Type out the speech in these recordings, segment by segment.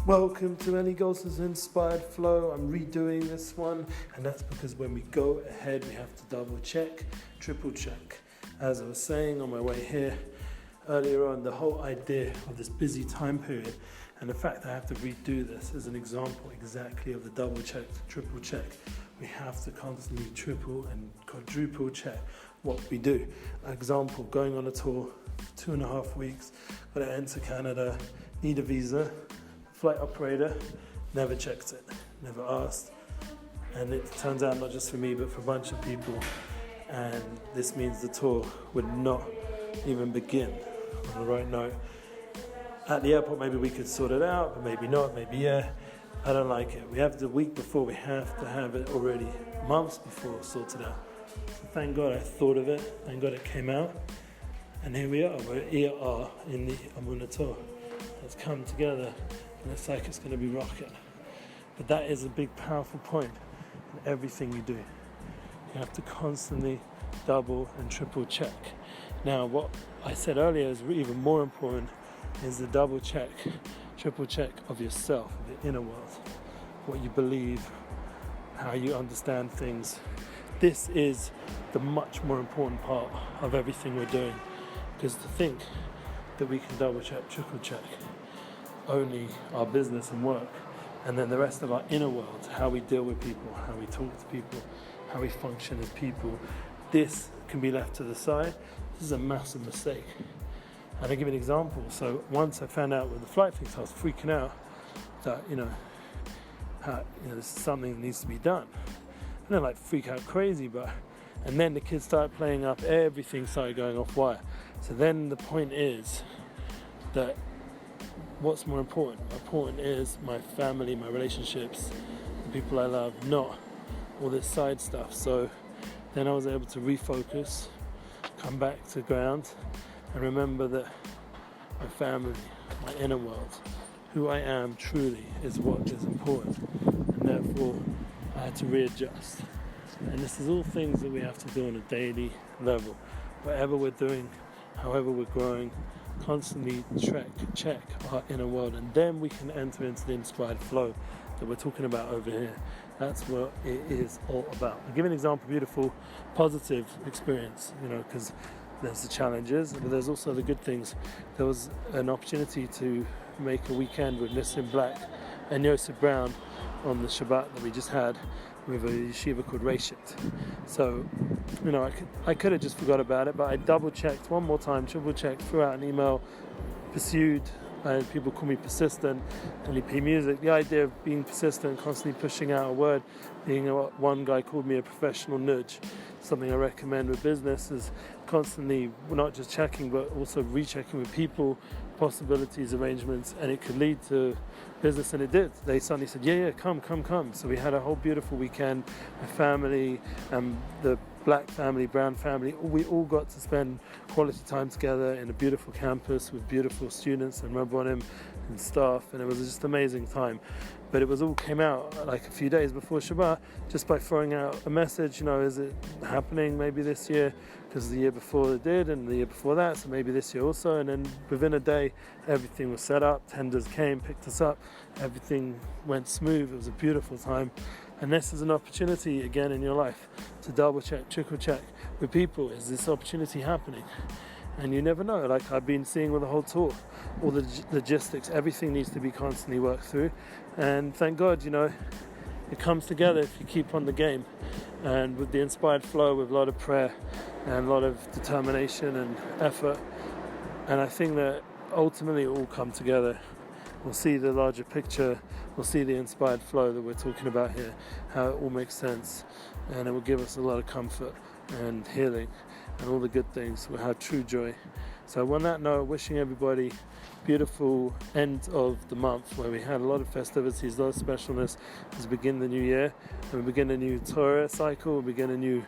Welcome to Ellie Golson's Inspired Flow. I'm redoing this one, and that's because when we go ahead, we have to double check, triple check. As I was saying on my way here earlier on, the whole idea of this busy time period and the fact that I have to redo this is an example exactly of the double check, triple check. We have to constantly triple and quadruple check what we do. Example, going on a tour, 2.5 weeks, got to enter Canada, need a visa. Flight operator never checked it, never asked, and it turns out not just for me but for a bunch of people, and this means the tour would not even begin on the right note. At the airport maybe we could sort it out, but maybe not, maybe yeah. I don't like it. We have the week before, we have to have it already months before sorted out. So thank God I thought of it, thank God it came out, and here we are, we're in the Amuna tour. It's come together. And it's like it's going to be rocking. But that is a big, powerful point in everything you do. You have to constantly double and triple check. Now, what I said earlier is even more important is the double check, triple check of yourself, of your inner world, what you believe, how you understand things. This is the much more important part of everything we're doing. Because to think that we can double check, triple check, only our business and work, and then the rest of our inner world, how we deal with people, how we talk to people, how we function as people, this can be left to the side. This is a massive mistake. And I'll give you an example. So once I found out with the flight things, I was freaking out that, this is something that needs to be done. I don't like freak out crazy, and then the kids started playing up, everything started going off wire. So then the point is that what's more important? Important is my family, my relationships, the people I love, not all this side stuff. So then I was able to refocus, come back to ground, and remember that my family, my inner world, who I am truly is what is important. And therefore, I had to readjust. And this is all things that we have to do on a daily level. Whatever we're doing, however we're growing, constantly check our inner world, and then we can enter into the inspired flow that we're talking about over here. That's what it is all about. I'll give an example, beautiful, positive experience, because there's the challenges, but there's also the good things. There was an opportunity to make a weekend with Nissim Black and Yosef Brown on the Shabbat that we just had with a yeshiva called Reshit. So, I could have just forgot about it, but I double checked one more time, triple checked, threw out an email, pursued, and people call me persistent, LEP Music. The idea of being persistent, constantly pushing out a word, being what one guy called me a professional nudge. Something I recommend with business is constantly not just checking but also rechecking with people, possibilities, arrangements, and it could lead to business, and it did. They suddenly said, yeah, come. So we had a whole beautiful weekend, my family, the Black family, Brown family, we all got to spend quality time together in a beautiful campus with beautiful students and Rabbonim and staff, and it was just an amazing time. But it all came out like a few days before Shabbat, just by throwing out a message, is it happening maybe this year? Because the year before it did, and the year before that, so maybe this year also. And then within a day, everything was set up, tenders came, picked us up, everything went smooth, it was a beautiful time. And this is an opportunity again in your life to double check, triple check with people. Is this opportunity happening? And you never know. Like I've been seeing with the whole tour, all the logistics, everything needs to be constantly worked through. And thank God, it comes together if you keep on the game. And with the inspired flow, with a lot of prayer and a lot of determination and effort. And I think that ultimately it will come together. We'll see the larger picture, we'll see the inspired flow that we're talking about here, how it all makes sense, and it will give us a lot of comfort and healing and all the good things. We'll have true joy. So on that note, wishing everybody beautiful end of the month where we had a lot of festivities, a lot of specialness as we begin the new year, and we begin a new Torah cycle, we begin a new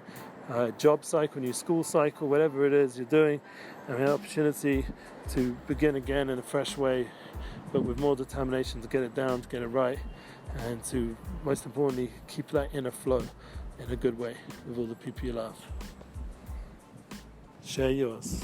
job cycle, new school cycle, whatever it is you're doing, and we have an opportunity to begin again in a fresh way, but with more determination to get it down, to get it right, and to, most importantly, keep that inner flow in a good way with all the people you love. Share yours.